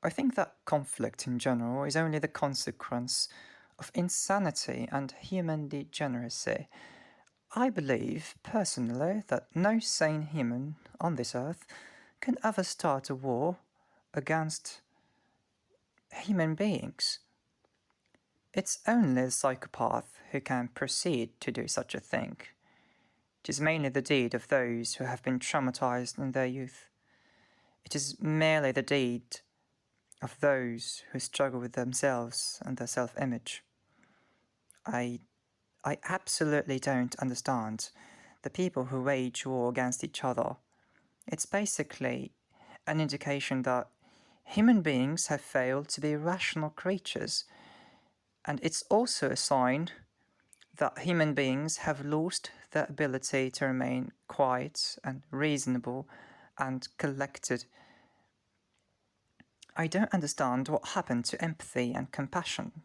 I think that conflict in general is only the consequence of insanity and human degeneracy. I believe, personally, that no sane human on this earth can ever start a war against human beings. It's only the psychopath who can proceed to do such a thing. It is mainly the deed of those who have been traumatized in their youth. It is merely the deed of those who struggle with themselves and their self-image. I absolutely don't understand the people who wage war against each other. It's basically an indication that human beings have failed to be rational creatures, and it's also a sign that human beings have lost their ability to remain quiet and reasonable and collected. I don't understand what happened to empathy and compassion.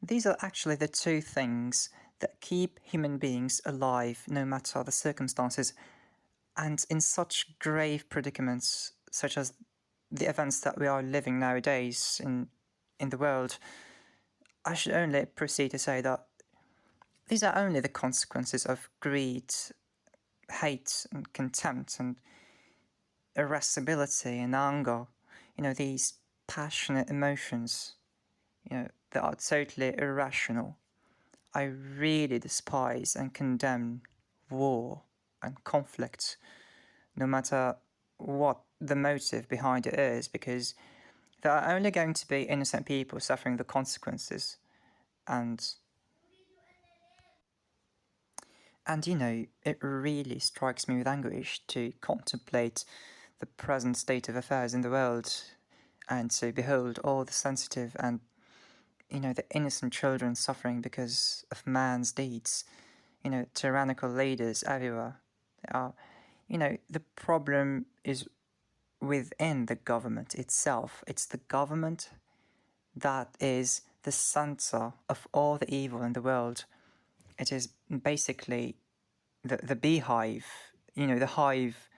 These are actually the two things that keep human beings alive no matter the circumstances, and in such grave predicaments such as the events that we are living nowadays in the world. I should only proceed to say that these are only the consequences of greed, hate and contempt and irascibility and anger. These passionate emotions, that are totally irrational. I really despise and condemn war and conflict, no matter what the motive behind it is, because there are only going to be innocent people suffering the consequences. And it really strikes me with anguish to contemplate the present state of affairs in the world and to behold all the sensitive and, the innocent children suffering because of man's deeds. Tyrannical leaders everywhere. The problem is within the government itself. It's the government that is the center of all the evil in the world. It is basically the beehive, the hive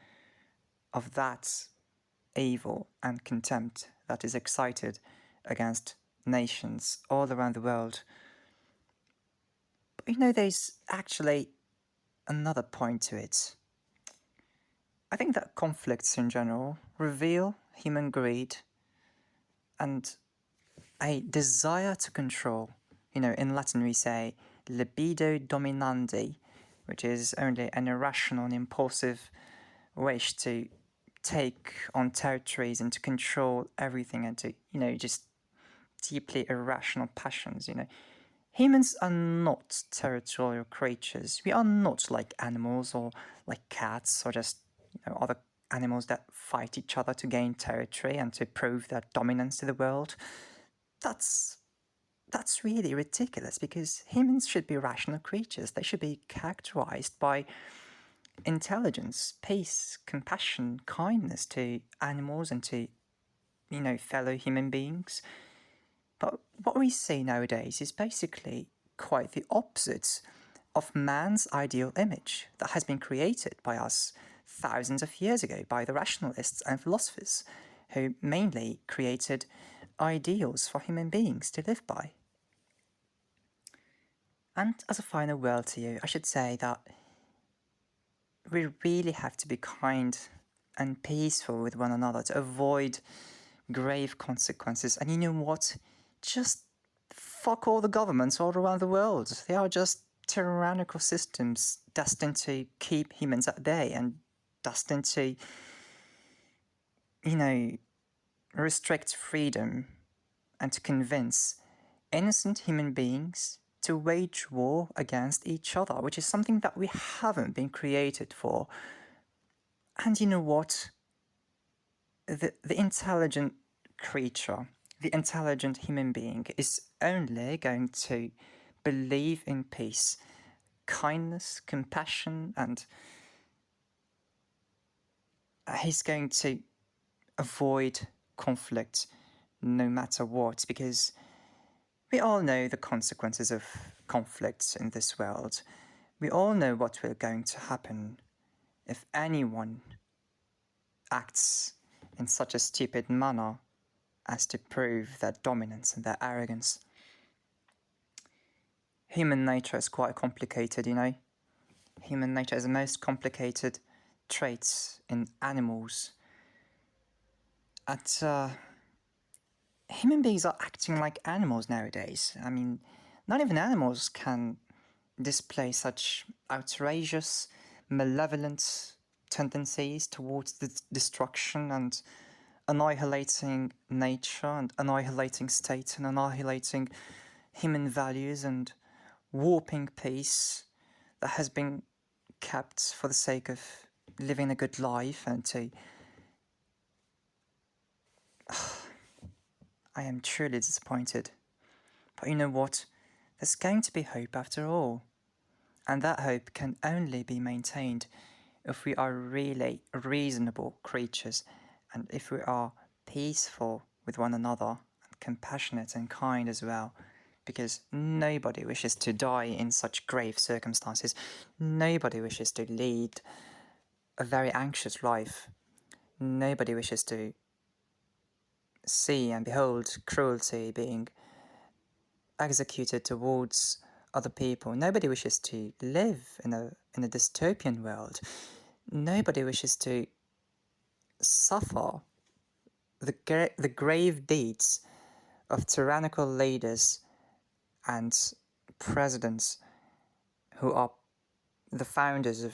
of that evil and contempt that is excited against nations all around the world. But there's actually another point to it. I think that conflicts in general reveal human greed and a desire to control. In Latin we say libido dominandi, which is only an irrational and impulsive wish to take on territories and to control everything and to, just deeply irrational passions. Humans are not territorial creatures. We are not like animals or like cats or just, other animals that fight each other to gain territory and to prove their dominance to the world. That's really ridiculous, because humans should be rational creatures. They should be characterized by intelligence, peace, compassion, kindness to animals and to, fellow human beings. But what we see nowadays is basically quite the opposite of man's ideal image that has been created by us thousands of years ago by the rationalists and philosophers, who mainly created ideals for human beings to live by. And as a final word to you, I should say that we really have to be kind and peaceful with one another to avoid grave consequences. And you know what? Just fuck all the governments all around the world. They are just tyrannical systems destined to keep humans at bay and destined to, restrict freedom and to convince innocent human beings to wage war against each other, which is something that we haven't been created for. And you know what? The intelligent creature, the intelligent human being, is only going to believe in peace, kindness, compassion, and he's going to avoid conflict no matter what, because we all know the consequences of conflicts in this world. We all know what will going to happen if anyone acts in such a stupid manner as to prove their dominance and their arrogance. Human nature is quite complicated, you know. Human nature is the most complicated traits in animals. Human beings are acting like animals nowadays. I mean, not even animals can display such outrageous, malevolent tendencies towards the destruction and annihilating nature and annihilating state and annihilating human values and warping peace that has been kept for the sake of living a good life and to... I am truly disappointed. But you know what? There's going to be hope after all. And that hope can only be maintained if we are really reasonable creatures and if we are peaceful with one another and compassionate and kind as well. Because nobody wishes to die in such grave circumstances. Nobody wishes to lead a very anxious life. Nobody wishes to see and behold cruelty being executed towards other people. Nobody wishes to live in a dystopian world. Nobody wishes to suffer the grave deeds of tyrannical leaders and presidents who are the founders of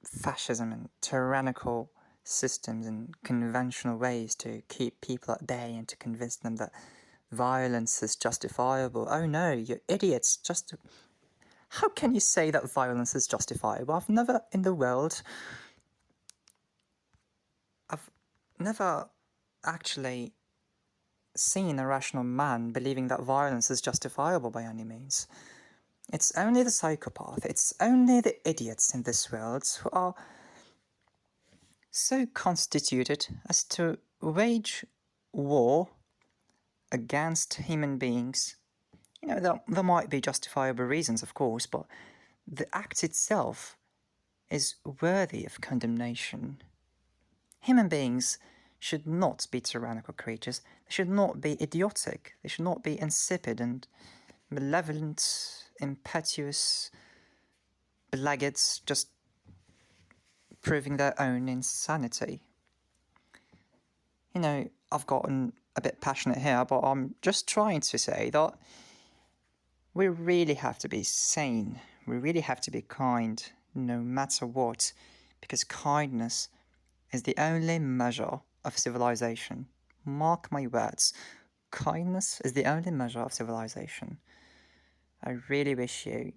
fascism and tyrannical systems and conventional ways to keep people at bay and to convince them that violence is justifiable. Oh no, you idiots. How can you say that violence is justifiable? I've never actually seen a rational man believing that violence is justifiable by any means. It's only the psychopath, it's only the idiots in this world who are so constituted as to wage war against human beings. You know, there might be justifiable reasons, of course, but the act itself is worthy of condemnation. Human beings should not be tyrannical creatures. They should not be idiotic. They should not be insipid and malevolent, impetuous blackguards just proving their own insanity. You know, I've gotten a bit passionate here, but I'm just trying to say that we really have to be sane. We really have to be kind, no matter what, because kindness is the only measure of civilization. Mark my words, kindness is the only measure of civilization. I really wish you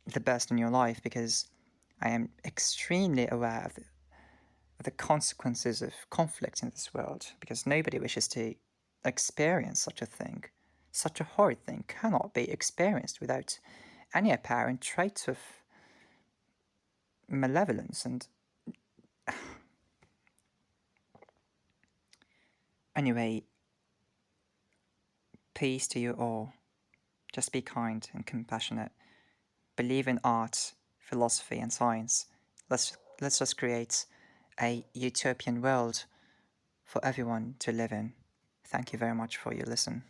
the best in your life because I am extremely aware of the consequences of conflict in this world, because nobody wishes to experience such a thing. Such a horrid thing cannot be experienced without any apparent trait of malevolence and... Anyway, peace to you all. Just be kind and compassionate. Believe in art, philosophy and science. Let's just create a utopian world for everyone to live in. Thank you very much for your listen.